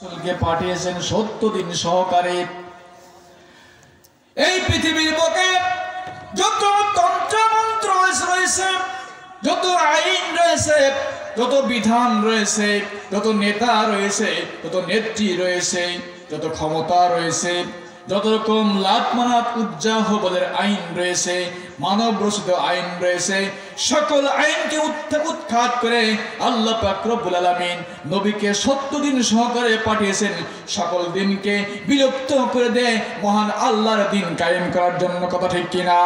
রাসূলকে পাঠিয়েছেন 70 দিন সহকারে। এই পৃথিবীর বুকে যত তন্ত্র মন্ত্র রয়েছে, যত আইন রয়েছে, যত বিধান রয়েছে, যত নেতা রয়েছে, যত নেত্রী রয়েছে, যত ক্ষমতা রয়েছে, যত রকম লাতমানাত উজ্জাহ বলের আইন রয়েছে, মানব রচিত আইন রয়েছে, সকল আইনকে উৎখাত করে আল্লাহ পাক রব্বুল আলামিন নবীকে 70 দিন সহকারে পাঠিয়েছেন, সকল দিনকে বিলুপ্ত করে দেয় মহান আল্লাহর দিন কায়েম করার জন্য। কথা ঠিক কিনা?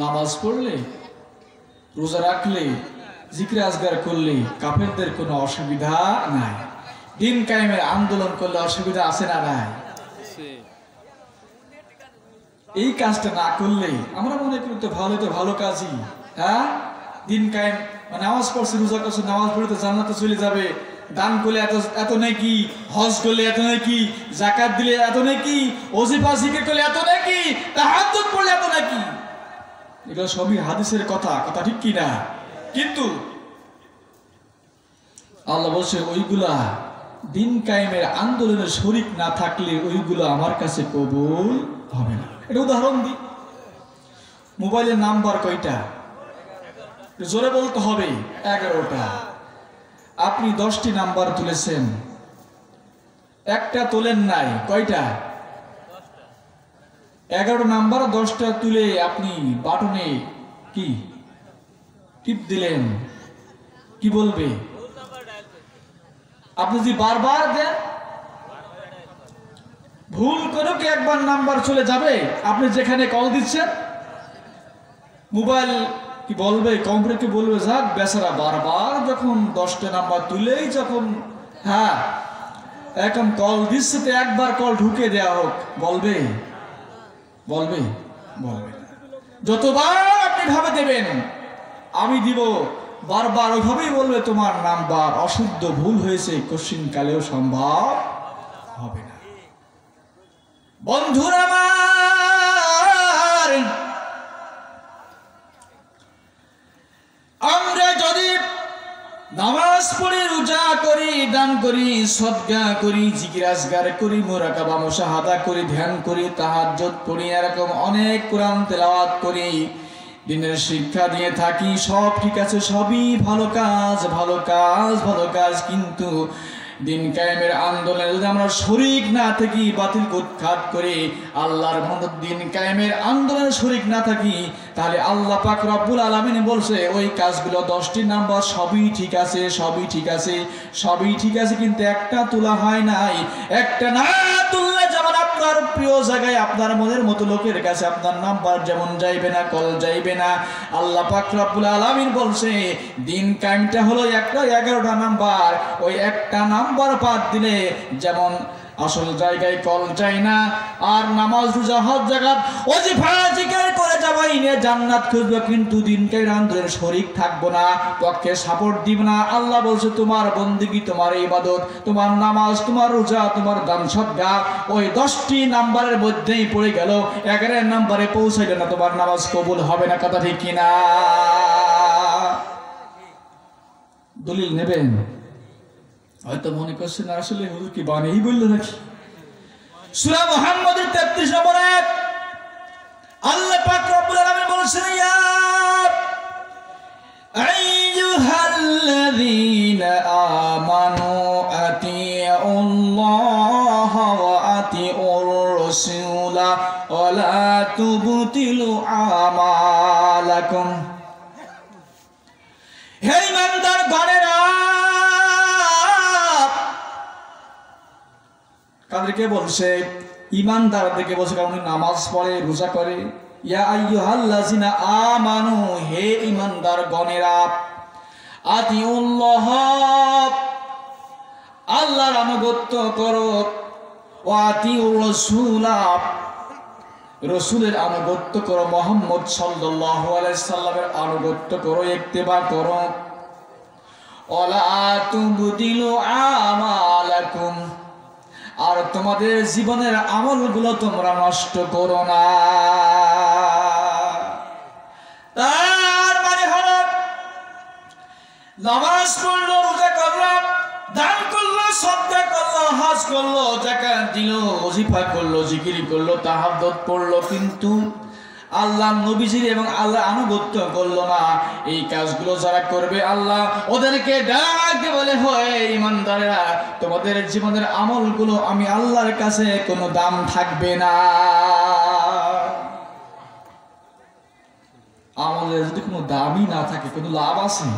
নামাজ পড়লে, রোজা রাখলে, জিকির আজগার করলে কাফেরদের কোনো অসুবিধা নাই। দিন কায়েমের আন্দোলন করলে অসুবিধা আছে না নাই? এই কাজটা না করলে আমরা মনে করি তো ভালো কাজই। হ্যাঁ, দিন কায়েম নামাজ পড়ছে, রোজা করছে, নামাজ পড়ে তো জান্নাতে চলে যাবে, দান করলে এত নাকি, হজ করলে এত নাকি, যাকাত দিলে এত নাকি, ওজিফা জিকির করলে এত নাকি, তাহাজ্জুদ পড়লে এত নাকি। এগুলো সবই হাদিসের কথা, কথা ঠিক কিনা? কিন্তু আল্লাহ বলছে ওইগুলা দিন কায়েমের আন্দোলনের শরীক না থাকলে ওইগুলো আমার কাছে কবুল হবে না। এটা উদাহরণ দিই, মোবাইলের নাম্বার কয়টা? জোরে বলতে হবে, 11টা। আপনি 10টি নাম্বার তুলেছেন, একটা তোলেন নাই, কয়টা? 11 নাম্বার 10টা তুলে আপনি বাটনে কি টিপ দিলেন, কি বলবে? আপনি যদি বারবার দেন, ভুল করে কি একবার নাম্বার চলে যাবে? আপনি যেখানে কল দিচ্ছেন মোবাইল কি বলবে, কম্পিউটার কি বলবে, যাক বেচারা বারবার যখন 10টা নাম্বার তুলেই যখন এখন কল দিচ্ছে তো একবার কল ঢুকে দেওয়া হোক, বলবে? বলবে? বলবে না। যতবার আপনি ভাবে দেবেন আমি দিব, বারবার ওইভাবেই বলবে তোমার নাম্বার অশুদ্ধ, ভুল হয়েছে, কোশ্চিন কালেও সম্ভব হবে না। বন্ধুরা আমার, আমরা যদি নামাজ পড়ি, রোজা করি, দান করি, সদকা করি, জিকির আজগার করি, মুরাকাবা মুশাহাদা করি, ধ্যান করি, তাহাজ্জুদ পড়ি, এরকম অনেক কোরআন তেলাওয়াত করি, দিনের শিক্ষা দিয়ে থাকি, সব ঠিক আছে, সবই ভালো কাজ, ভালো কাজ, ভালো কাজ। কিন্তু দিন কায়েমের আন্দোলনে যদি আমরা শরীক না থাকি, বাতিল উৎখাত করে আল্লাহর মত দিন কায়েমের আন্দোলনে শরীক না থাকি, তাহলে আল্লাহ পাক রব্বুল আলামিন বলছে ওই কাজগুলো 10টি নাম্বার সবই ঠিক আছে, সবই ঠিক আছে, সবই ঠিক আছে, কিন্তু একটা তোলা হয় নাই। একটা না তুললে যেমন আপনার প্রিয় জায়গায় আপনার মনের মতো লোকের কাছে আপনার নাম্বার যেমন যাইবে না, কল যাইবে না, আল্লাহ পাক রব্বুল আলামিন বলছে দিন কায়েমটা হলো একটা 11টা নাম্বার। ওই একটা নাম্বার বাদ দিলে যেমন আসল জায়গায় কল যায় না, আর নামাজ রোজা হজ যাকাত ওজিফা জিকির করে যাবাই নে জান্নাত খুঁজবে, কিন্তু দিন কায়েমের আন্দোলনে শরীক থাকবো না, পক্ষে সাপোর্ট দিব না। আল্লাহ বলছে তোমার বন্দেগী, তোমার ইবাদত, তোমার নামাজ, তোমার রোজা, তোমার দান সদকা ওই 10টি নাম্বারের মধ্যেই পড়ে গেল, 11 নাম্বারে পৌঁছাইলে না, তোমার নামাজ কবুল হবে না। কথা ঠিক কিনা? দলিল নেবেন? হয়তো মনে করছেন আসলে হুজুর কি বানিয়েই বললো নাকি। সূরা মুহাম্মদের 33 নম্বর আয়াত আল্লাহ পাক রব্বুল আলামিন বলেছেন, ইয়া আইয়ুহাল্লাযীনা আমানু আতিউল্লাহ ওয়া আতিউর রাসূলা ওয়া লা তুবতিলু আমালাকুম। হে ঈমানদার গণেরা, কাদেরকে বলছে? ঈমানদারদেরকে বলছে, কারণ নামাজ পড়ে, রোজা করে। ইয়া আইয়ুহাল্লাযিনা আমানু, হে ঈমানদার গণেরা, আতিউল্লাহ, আল্লাহর আনুগত্য করো, ওয়া আতিউর রাসূলা, রাসূলের আনুগত্য করো, মুহাম্মদ সাল্লাল্লাহু আলাইহি সাল্লামের আনুগত্য করো, ইত্তেবা করো। ওয়ালা তুবদিলু আমালাকুম, আর তোমাদের জীবনের আমলগুলো তোমরা নষ্ট করো না। তার মানে হলো নামাজ পড়লো, রোজা করলো, দান করলো, সদকা করলো, হজ করলো, যাকাত দিল, ওজিফা করলো, জিকির করলো, তাহাজ্জুদ পড়লো, কিন্তু আল্লাহ নবীজির এবং আল্লাহ আনুগত্য করলো না। এই কাজগুলো যারা করবে আল্লাহ ওদেরকে ডাক বলে, হয় ইমানদারেরা, তোমাদের জীবনের আমলগুলো আমি আল্লাহর কাছে কোনো দাম থাকবে না। আমলের যদি কোনো দামই না থাকে, কোনো লাভ আছে?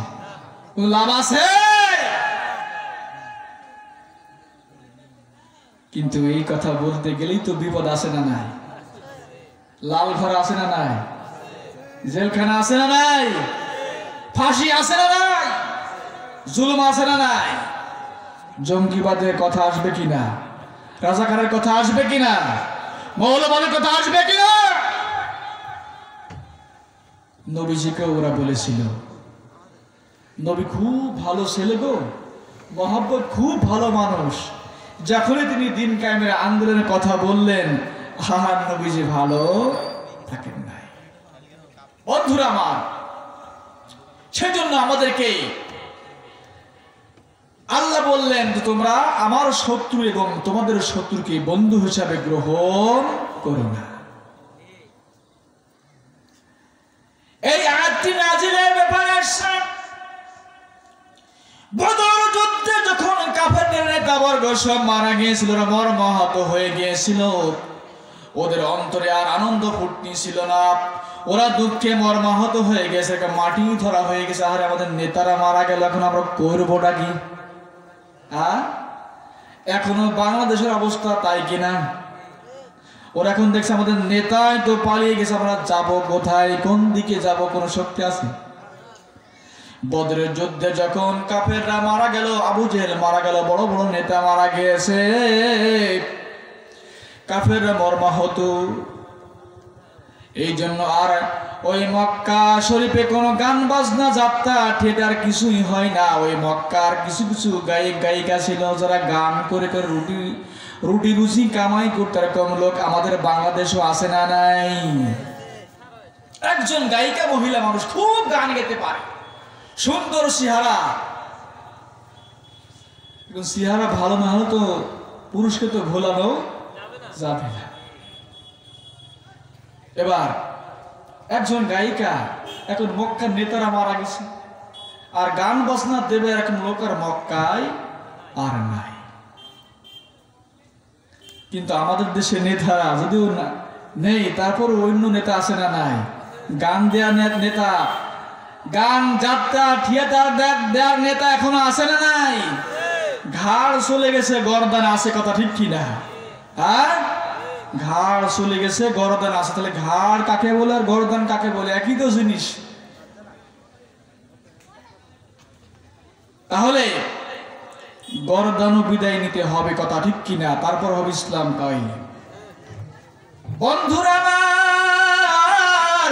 কোনো লাভ আছে? কিন্তু এই কথা বলতে গেলেই তো বিপদ আছে না নাই? লাল ঘর আছে না নাই? জেলখানা আছে না নাই? ফাঁসি আছে না নাই? জুলুম আছে না নাই? জঙ্গিবাদের কথা আসবে কিনা? রাজাকারের কথা আসবে কিনা? মৌলবাদের কথা আসবে কিনা? নবীজিকে ওরা বলেছিল, নবী খুব ভালো ছেলে গো, মহব্বত খুব ভালো মানুষ। যখনই তিনি দিন কায়েমের আন্দোলনের কথা বললেন, আমার নবীজি ভালো থাকেন নাই। বন্ধুরা আমার, সেজন্য আমাদেরকে আল্লাহ বললেন যে তোমরা আমার শত্রু এবং তোমাদের শত্রুকে বন্ধু হিসাবে গ্রহণ করো না। এই আয়াতটি নাজিলের ব্যাপারে আসছে বদর যুদ্ধে যখন কাফেরদের নেতাবর্গ সব মারা গিয়েছিল, মর্মাহত হয়ে গিয়েছিল, ওদের অন্তরে আর আনন্দ ফুটনি ছিল না, ওরা দুঃখে মর্মাহত হয়ে গেছে, মাটি ধরা হয়ে গেছে। আরে আমাদের নেতারা মারা গেল, এখন আমরা করবোটা কি? এখনো বাংলাদেশের অবস্থা তাই কিনা? ওরা এখন দেখছে আমাদের নেতাই তো পালিয়ে গেছে, আমরা যাব কোথায়, কোন দিকে যাব, কোন শক্তি আছে? বদরের যুদ্ধে যখন কাফেররা মারা গেল, আবু জেহেল মারা গেল, বড় বড় নেতা মারা গিয়েছে, কাফেররা মর্মাহত। এই জন্য আর ওই মক্কা শরীফে কোনো গান বাজনা, যাত্রা, থিয়েটার কিছুই হয় না। ওই মক্কার কিছু কিছু গায়ক গায়িকা ছিল যারা গান করে করে রুটি রুচি কামাই করতে, এরকম লোক আমাদের বাংলাদেশও আছে না নাই? একজন গায়িকা মহিলা মানুষ খুব গান গেতে পারে, সুন্দর চেহারা, চেহারা ভালো না হলে তো পুরুষকে তো ভোলানো যাবে না। এবার একজন গায়িকা, এখন মক্কার নেতারা মারা গেছে, আর গান বাজনা দেবে এখন লোকের মক্কায় আর নাই। কিন্তু আমাদের দেশে নেতারা যদিও নেই, তারপর অন্য নেতা আছে না নাই? গান দেয়া নেতা, গান যাত্রা থিয়েটার দেওয়ার নেতা এখনো আছে না নাই? ঘাড় চলে গেছে, গর্দান আছে, কথা ঠিক কিনা? হ্যাঁ, ঘাড় চলে গেছে, গর্দান আছে। তাহলে ঘাড় কাকে বলে আর গর্দান কাকে বলে? একই তো জিনিস। তাহলে গর্দানও বিদায় নিতে হবে, কথা ঠিক কিনা? তারপর হবে ইসলাম কায়েম। বন্ধুরা আমার,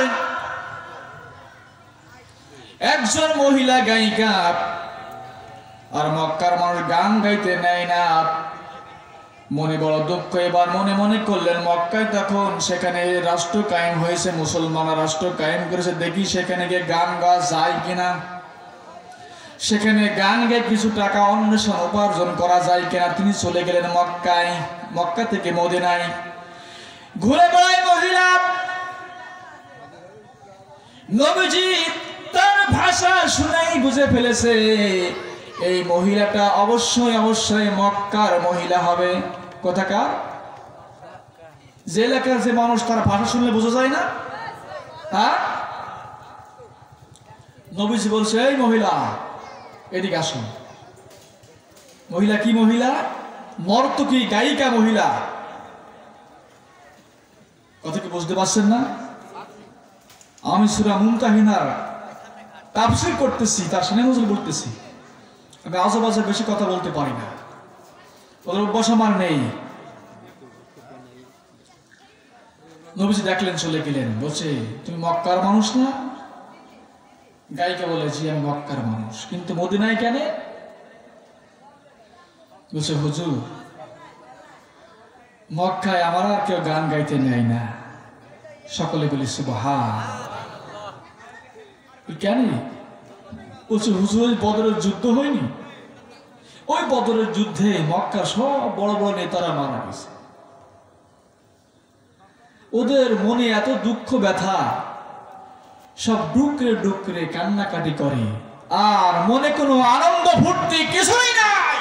একজন মহিলা গায়িকা, আর মক্কার মানুষ গান গাইতে নেয় না। মনে বড় দুঃখ, এবার মনে মনে করলেন মক্কায় তখন সেখানে রাষ্ট্র কায়েম হয়েছে, মুসলমানরা রাষ্ট্র কায়েম করেছে, দেখি সেখানে গিয়ে গান গাওয়া যায় কিনা, সেখানে গান গেয়ে কিছু টাকা অন্বেষণ উপার্জন করা যায় কিনা। তিনি চলে গেলেন মক্কায়, মক্কা থেকে মদিনায় ঘুরে বেড়ায় মহিলা। নবীজি তার ভাষা শুনেই বুঝে ফেলেছে এই মহিলাটা অবশ্যই অবশ্যই মক্কার মহিলা হবে। কোথাকার? যে এলাকার যে মানুষ, তার ভাষা শুনলে বোঝা যায় না? হ্যাঁ, নবীজি বলছে, এই মহিলা এদিকে আসুন। মহিলা কি মহিলা? নর্তকী গায়িকা মহিলা। কথা কি বুঝতে পারছেন না? আমি সূরা মুমতাহিনার তাফসীর করতেছি, তার সামনে নজর করতেছি। আমি আজেবাজে বেশি কথা বলতে পারি না, ওদের অভ্যাস আমার নেই। নবীজি দেখলেন, চলে গেলেন, বলছে তুমি মক্কার মানুষ না? গায়িকা বলেছি আমি মক্কার মানুষ, কিন্তু মদিনায় কেন? বলছে হুজুর, মক্কায় আমার আর কেউ গান গাইতে নেয় না। সকলে বলি সুবহান। কেন? বলছে হুজুর বদরের যুদ্ধ হয়নি? ওই বদরের যুদ্ধে মক্কার সব বড় বড় নেতারা মারা গেছে। ওদের মনে এত দুঃখ ব্যথা, সব ডুকরে ডুকরে কান্নাকাটি করে, আর মনে কোনো আনন্দ ফুর্তি কিছুই নাই।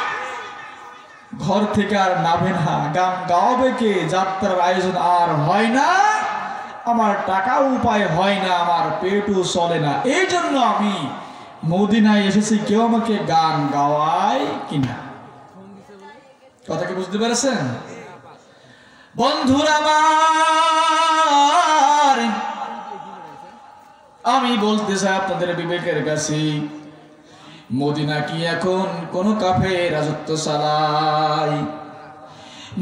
ঘর থেকে আর নামে না, গান গাওয়াবে কে, যাত্রার আয়োজন আর হয় না, আমার টাকা উপায় হয় না, আমার পেটও চলে না, এই জন্য আমি মদিনায় এসেছি, কেউ আমাকে গান গাওয়ায় কিনা। কথা কি বুঝতে পেরেছেন বন্ধুরা আমার? আমি বলতে চাই আপনাদের বিবেকের কাছে, মদিনা কি এখন কোন কাফের রাজত্ব চালায়?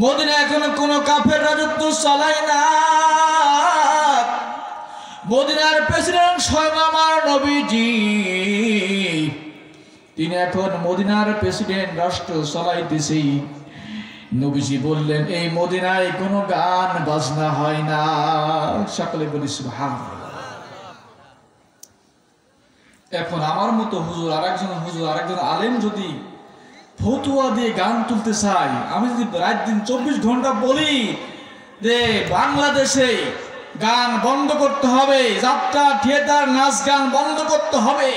মদিনা এখন কোন কাফের রাজত্ব চালায় না। মদিনার প্রেসিডেন্ট স্বয়ং আমার নবীজি, তিনি এখন মদিনার প্রেসিডেন্ট, রাষ্ট্র চালাইতেছি। নবীজি বললেন এই মদিনায় কোনো গান বাজনা হয় না। সকলে বলি সুবহানাল্লাহ। এখন আমার মতো হুজুর, আরেকজন আলেম যদি ফতুয়া দিয়ে গান তুলতে চাই, আমি যদি রাত দিন 24 ঘন্টা বলি যে বাংলাদেশে গান বন্ধ করতে হবে, যাত্রা থিয়েটার নাচ গান বন্ধ করতে হবে,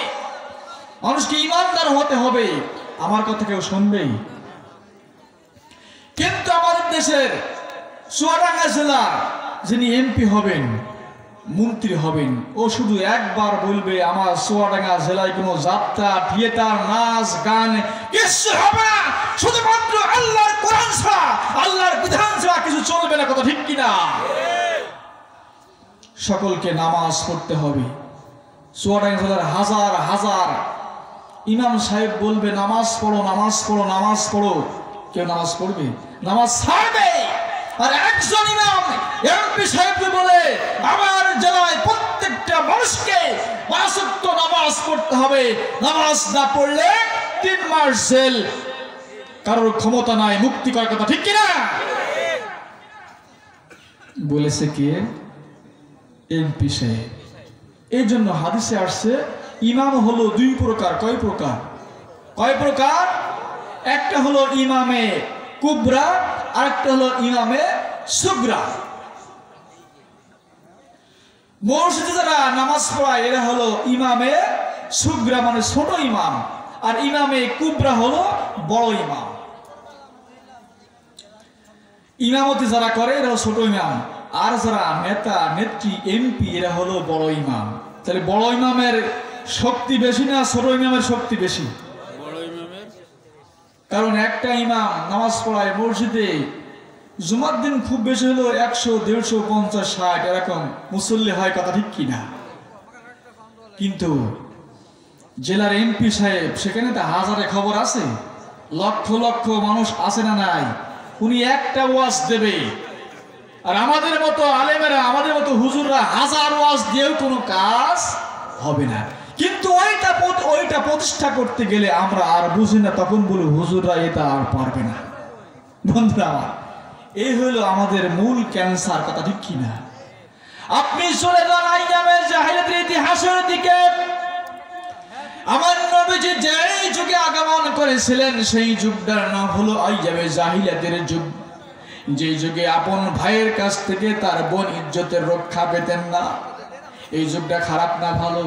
মানুষকে ইমানদার হতে হবে, আমার কথা কেউ শুনবেই? কিন্তু আমাদের দেশের চুয়াডাঙ্গা জেলার যিনি এমপি হবেন, মন্ত্রী হবেন, ও শুধু একবার বলবে আমার চুয়াডাঙ্গা জেলায় কোনো যাত্রা থিয়েটার নাচ গান কিছু হবে না, শুধুমাত্র আল্লাহর কোরআন ছাড়া, আল্লাহর বিধান ছাড়া কিছু চলবে না। কথা ঠিক কিনা? সকলকে নামাজ পড়তে হবে। চুয়াডাঙ্গা জেলার হাজার হাজার ইমাম সাহেব বলবে নামাজ পড়ো, নামাজ পড়ো, নামাজ পড়ো, কেউ নামাজ পড়বে? নামাজ ছাড়বে। আর একজন ইমাম এমপি সাহেবকে বলে আমার জেলায় প্রত্যেকটা মানুষকে 5 ওয়াক্ত নামাজ পড়তে হবে, নামাজ না পড়লে 3 মাস জেল, কারোর ক্ষমতা নাই মুক্তি করার। কথা ঠিক কিনা? বলেছে কে? এমপি সাহেব। এই জন্য হাদিসে আসছে ইমাম হলো 2 প্রকার। কয় প্রকার? কয় প্রকার? একটা হলো ইমামে কুবরা, আরেকটা হলো ইমামে সুগরা। মসজিদে যারা নামাজ পড়ায় এরা হলো ইমামে সুগরা, মানে ছোট ইমাম, আর ইমামে কুবরা হলো বড় ইমাম। ইমামতি যারা করে এরা ছোট ইমাম, আর যারা নেতা নেত্রী এমপি এরা হলো বড় ইমাম। তাহলে বড় ইমামের শক্তি বেশি না ছোট ইমামের শক্তি বেশি? কারণ একটা ইমাম নামাজ পড়ায় মসজিদে, জুমার দিন খুব বেশি হলো 100, 150, 50, 60 এরকম মুসল্লি হয়। কথা ঠিক কিনা? কিন্তু জেলার এমপি সাহেব, সেখানে তো হাজারে খবর আছে, লক্ষ লক্ষ মানুষ আছে না নাই, উনি একটা ওয়াজ দেবে। আর আমাদের মতো আলেমেরা, আমাদের মতো হুজুররা হাজার ওয়াজ দিয়েও কোনো কাজ হবে না। কিন্তু ওইটা প্রতিষ্ঠা করতে গেলে আমরা আর বুঝি না, তখন বলি হুজুররা এটা আর পারবে না। বন্ধুরা, এই হলো আমাদের মূল ক্যান্সার। কথা ঠিক কিনা? আপনি চলে যান আইয়ামে জাহিলিয়াতের ইতিহাসের দিকে। আমার নবীজি যেই যুগে আগমন করেছিলেন সেই যুগটার নাম হলো আইয়ামে জাহিলিয়াতের যুগ। যে যুগে আপন ভাইয়ের কাছ থেকে তার বোন ইজ্জতের রক্ষা পেতেন না। এই যুগটা খারাপ না ভালো?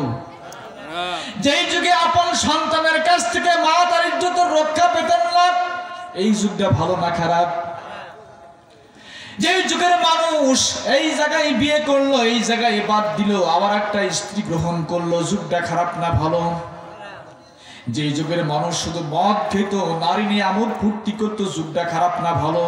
যেই যুগে আপন সন্তানের কাছ থেকে মা তার ইজ্জতের রক্ষা পেতেন না, এই যুগটা ভালো না খারাপ? যেই যুগের মানুষ এই জায়গায় বিয়ে করলো, এই জায়গায় বাদ দিল, আবার একটা স্ত্রী গ্রহণ করলো, যুগটা খারাপ না ভালো? যেই যুগের মানুষ শুধু মদ খেত, নারী নিয়ে আমোদ ফুর্তি করতো, যুগটা খারাপ না ভালো?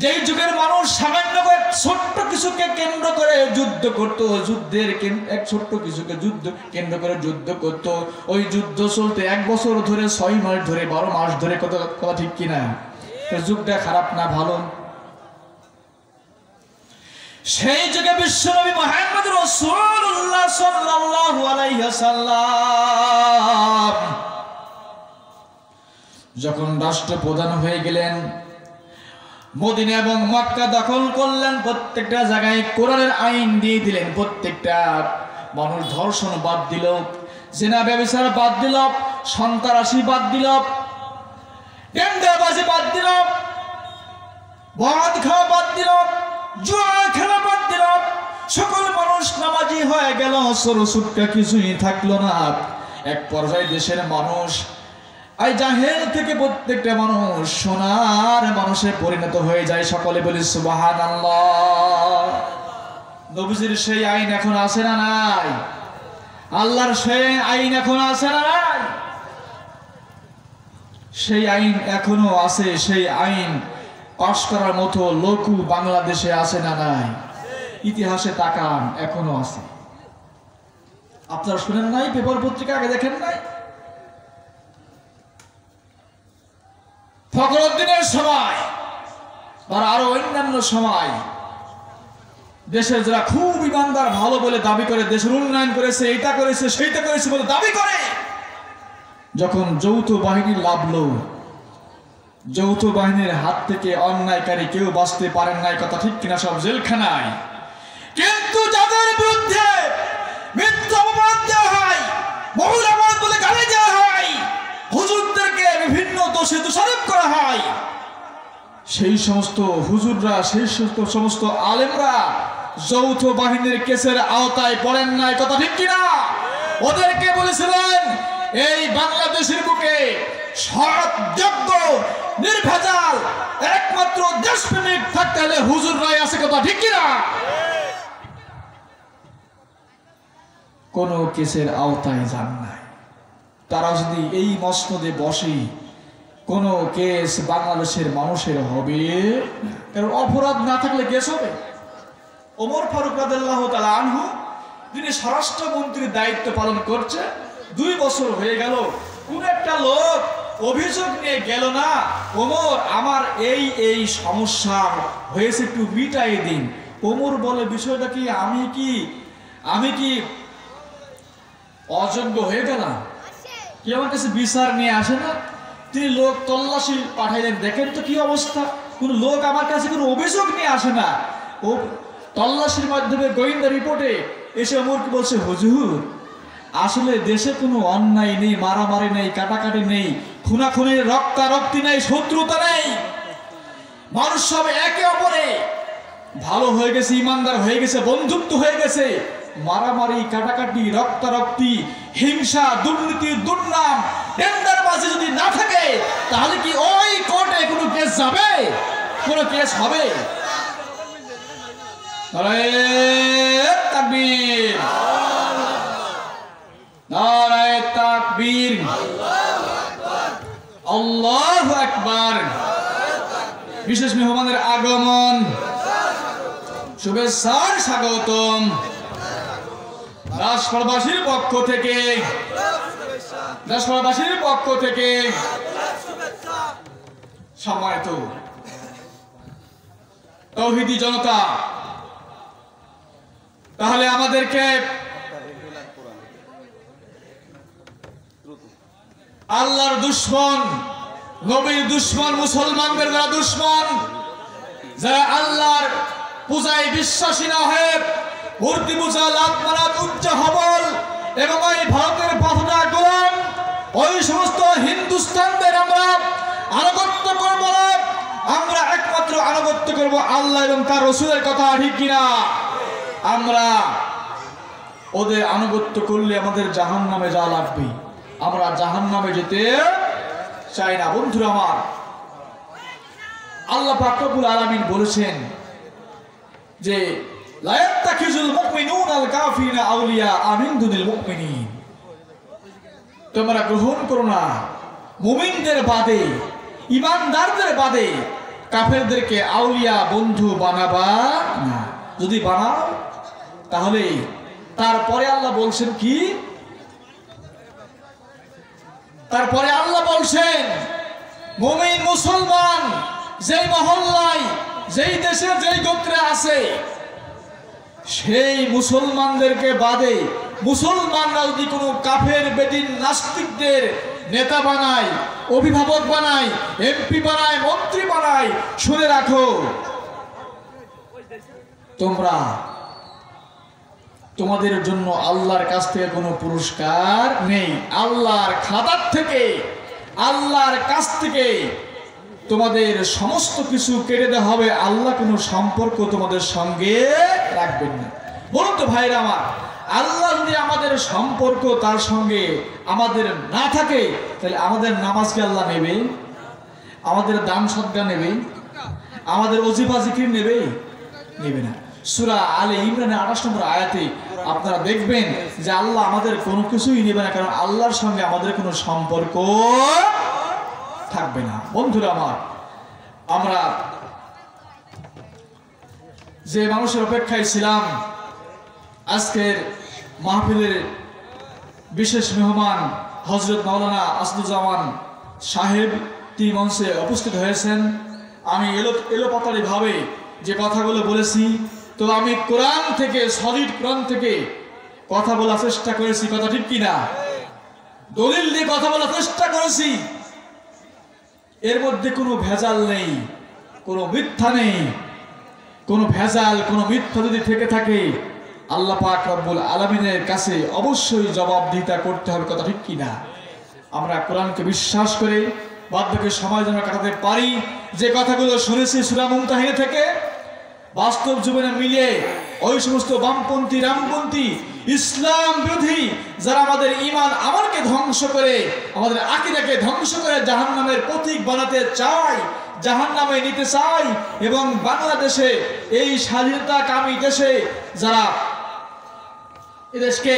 যেই যুগের মানুষ সামান্য ছোট্ট কিছুকে কেন্দ্র করে যুদ্ধ করতো, যুদ্ধের এক ছোট্ট কিছুকে যুদ্ধ কেন্দ্র করে যুদ্ধ করত, ওই যুদ্ধ চলতে 1 বছর ধরে, 6 মাস ধরে, 12 মাস ধরে। কথা ঠিক কিনা? যুগটা খারাপ না ভালো? সেই যুগে বিশ্বনবী মুহাম্মদ রাসূলুল্লাহ সাল্লাল্লাহু আলাইহি ওয়াসাল্লাম যখন রাষ্ট্রপ্রধান হয়ে গেলেন, মদিনা এবং মক্কা দখল করলেন, প্রত্যেকটা জায়গায় কোরআনের আইন দিয়ে দিলেন, প্রত্যেকটা মানুষ ধর্ষণ বাদ দিল, জিনা ব্যভিচার বাদ দিল, সন্ত্রাসী বাদ দিল, টেন্ডারবাজি বাদ দিল, মদ খাওয়া বাদ দিল, জুয়া খেলা বাদ দিল, সকল মানুষ নামাজি হয়ে গেল, সরসুটকা কিছুই থাকলো না। এক পর্যায়ে দেশের মানুষ এই জাহেল থেকে প্রত্যেকটা মানুষ সোনার মানুষে পরিণত হয়ে যায়। সকলে বলি সুবহানাল্লাহ। নবীজির সেই আইন এখন আছে না নাই? আল্লাহর সেই আইন এখন আছে না নাই? সেই আইন এখনো আছে। সেই আইন পাশ করার মতো লোকও বাংলাদেশে আছে না নাই? ইতিহাসে তাকান, এখনো আছে। আপনারা শুনেন নাই? পেপার পত্রিকা আগে দেখেন নাই? ফখরুদ্দিনের সময় আর আরো অন্যান্য সময় দেশের যারা খুব ইমানদার ভালো বলে দাবি করে, দেশের উন্নয়ন করেছে, এইটা করেছে সেইটা করেছে বলে দাবি করে, যখন যৌথ বাহিনী লাভলো, যৌথ বাহিনীর হাত থেকে অন্যায়কারী কেউ বাঁচতে পারেন নাই, কথা ঠিক কিনা? সব জেলখানায়। কিন্তু যাদের বিরুদ্ধে মিথ্যা অপবাদ দেওয়া হয়, মৌলবাদ বলে গালি দেওয়া হয়, হুজুরদেরকে বিভিন্ন দোষে দোষারোপ করা হয়, সেই সমস্ত হুজুররা, সেই সমস্ত আলেমরা যৌথ বাহিনীর কেসের আওতায় পড়েন নাই, কথা ঠিক কিনা? ওদেরকে বলেছিলেন এই বাংলাদেশের বুকে সৎ, যোগ্য, নির্ভেজাল একমাত্র দেশপ্রেমিক থাকতে হলে হুজুররাই আছে, কথা ঠিক কিনা? কোন কেসের আওতায় যান নাই। তারা যদি এই মসনদে বসে, কোন কেস বাংলাদেশের মানুষের হবে, কারণ অপরাধ না থাকলে কেস হবে। ওমর ফারুক রাদিয়াল্লাহু তাআলা আনহু, তিনি স্বরাষ্ট্রমন্ত্রীর দায়িত্ব পালন করছে, 2 বছর হয়ে গেল, কোন একটা লোক অভিযোগ নিয়ে গেল না, ওমর আমার এই সমস্যা হয়েছে, একটু মিটাই দিন। ওমর বলে, বিষয়টা কি, আমি কি অযোগ্য হয়ে গেলাম? কি আমার কাছে বিচার নিয়ে আসে না? তিনি লোক তল্লাশি পাঠাইলেন, দেখেন তো কি অবস্থা, কোন লোক আমার কাছে কোনো অভিযোগ নিয়ে আসে না। ও তল্লাশির মাধ্যমে গোয়েন্দা রিপোর্টে এসে ওমরকে বলছে, হুজুর আসলে দেশে কোনো অন্যায় নেই, মারামারি নেই, কাটাকাটি নেই, খুনাখুনির রক্তারক্তি নেই, শত্রুতা নেই, মানুষ সব একে অপরে ভালো হয়ে গেছে, ইমানদার হয়ে গেছে, বন্ধুত্ব হয়ে গেছে। মারামারি, কাটাকাটি, রক্তারক্তি, হিংসা, দুর্নীতি, দুর্নাম, টেন্ডারবাজি যদি না থাকে, তাহলে কি ওই কোর্টে কোনো কেস যাবে? কোনো কেস হবে? নারায়ে তাকবীর, নারায়ে তাকবীর, আল্লাহু আকবার। বিশেষ মেহমানের আগমন, শুভেচ্ছার স্বাগতম। রাষ্ট্রবাসীর পক্ষ থেকে সম্মানিত তৌহিদি জনতা, তাহলে আমাদেরকে আল্লাহর দুশমন, নবীর দুশমন, মুসলমানদের যারা দুশমন, যারা আল্লাহর পূজায় বিশ্বাসী না হয়ে মূর্তি পূজা, লাত মারাত, উচ্চ হবল এবং ওই ভারতের পাথরা গোলাম, ওই সমস্ত হিন্দুস্তানদের আমরা আনুগত্য করব না। আমরা একমাত্র আনুগত্য করব আল্লাহ এবং তার রাসূলের কথা, ঠিক কিনা? আমরা ওদের আনুগত্য করলে আমাদের জাহান্নামে যাওয়া লাগবে। আমরা জাহান্নামে যেতে চাই না। বন্ধুরা আমার, আল্লাহ পাক রব্বুল আলামিন বলেছেন যে লা ইয়াত্তাখিযুল মুমিনুনাল কাফিরিনা আউলিয়া মিন দুনিল মুমিনিন, তোমরা গ্রহণ করো না মুমিনদের বাদে, ইমানদারদের বাদে কাফেরদেরকে আউলিয়া, বন্ধু বানাবা না। যদি বানাও তাহলে তারপরে আল্লাহ বলছেন কি? তারপরে আল্লাহ বলছেন মুমিন মুসলমান যেই মহল্লায়, যেই দেশে, যেই গোত্রে আছে, সেই মুসলমানদেরকে বাদে মুসলমানরা যদি কোনো কাফের, বেদিন, নাস্তিকদের নেতা বানায়, অভিভাবক বানায়, এমপি বানায়, মন্ত্রী বানায়, শুনে রাখো, তোমাদের জন্য আল্লাহর কাছ থেকে কোনো পুরস্কার নেই। আল্লাহর খাতার থেকে, আল্লাহর কাছ থেকে তোমাদের সমস্ত কিছু কেটে দেওয়া হবে। আল্লাহ কোনো সম্পর্ক তোমাদের সঙ্গে রাখবেন না। বলুন তো ভাইরা আমার, আল্লাহ যদি আমাদের সম্পর্ক তার সঙ্গে আমাদের না থাকে, তাহলে আমাদের নামাজকে আল্লাহ নেবে? আমাদের দান সদকা নেবে? আমাদের ওজিফা জিকির নেবে? নেবে না। সূরা আলে ইমরানের 28 নম্বর আয়াতে আপনারা দেখবেন যে আল্লাহ আমাদের কোনো কিছুই নেবে না, কারণ আল্লাহর সঙ্গে আমাদের কোনো সম্পর্ক থাকবে না। বন্ধুরা আমার, আমরা যে মানুষের অপেক্ষায় ছিলাম, আজকের মাহফিলের বিশেষ মেহমান হযরত মাওলানা আসাদুজ্জামান সাহেব তিনি মঞ্চে উপস্থিত হয়েছেন। আমি এলোপাতাড়ি ভাবে যে কথাগুলো বলেছি, তো আমি কোরআন থেকে, সলিড কোরআন থেকে কথা বলার চেষ্টা করেছি, কথা ঠিক কিনা? দলিল দিয়ে কথা বলার চেষ্টা করেছি। এর মধ্যে কোনো ভেজাল নেই, কোনো মিথ্যা নেই। কোনো ভেজাল, কোনো মিথ্যা যদি থেকে থাকে, আল্লাহ পাক রব্বুল আলামিনের কাছে অবশ্যই জবাবদিহিতা করতে হবে, কথা ঠিক কিনা? আমরা কোরআনকে বিশ্বাস করে বাধ্যকে সময় যেন কাটাতে পারি। যে কথাগুলো শুনেছি সূরা মুমতাহিনা থেকে, বাস্তব জীবনে মিলিয়ে ওই সমস্ত বামপন্থী, রামপন্থী, ইসলাম বিরোধী যারা আমাদের ঈমান আমলকে ধ্বংস করে, আমাদের আকীদাকে ধ্বংস করে জাহান্নামের প্রতীক বানাতে চায়, জাহান্নামে নিতে চায়, এবং বাংলাদেশে এই স্বাধীনতাকামী দেশে যারা এদেশকে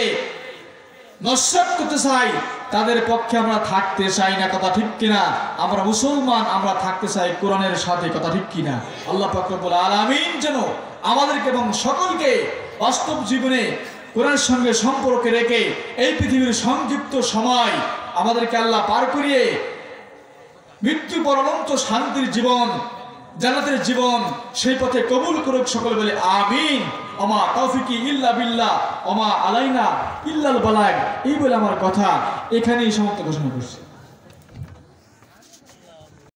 নস্যাৎ করতে চায়, তাদের পক্ষে আমরা থাকতে চাই না, কথা ঠিক কিনা? আমরা মুসলমান, আমরা থাকতে চাই কোরআনের সাথে, কথা ঠিক কিনা? আল্লাহ পাক রব্বুল আলামিন যেন আমাদেরকে এবং সকলকে বাস্তব জীবনে কোরআনের সঙ্গে সম্পর্ক রেখে এই পৃথিবীর সংক্ষিপ্ত সময় আমাদেরকে আল্লাহ পার করিয়ে মৃত্যু পরন্ত শান্তির জীবন, জান্নাতের জীবন, সেই পথে কবুল করুক সকলে বলে আমিন। ওমা তৌফিকি ইল্লা বিল্লাহ ওমা আলাইনা ইল্লাল বালাগ। এই বলে আমার কথা এখানেই সমাপ্ত ঘোষণা করছি।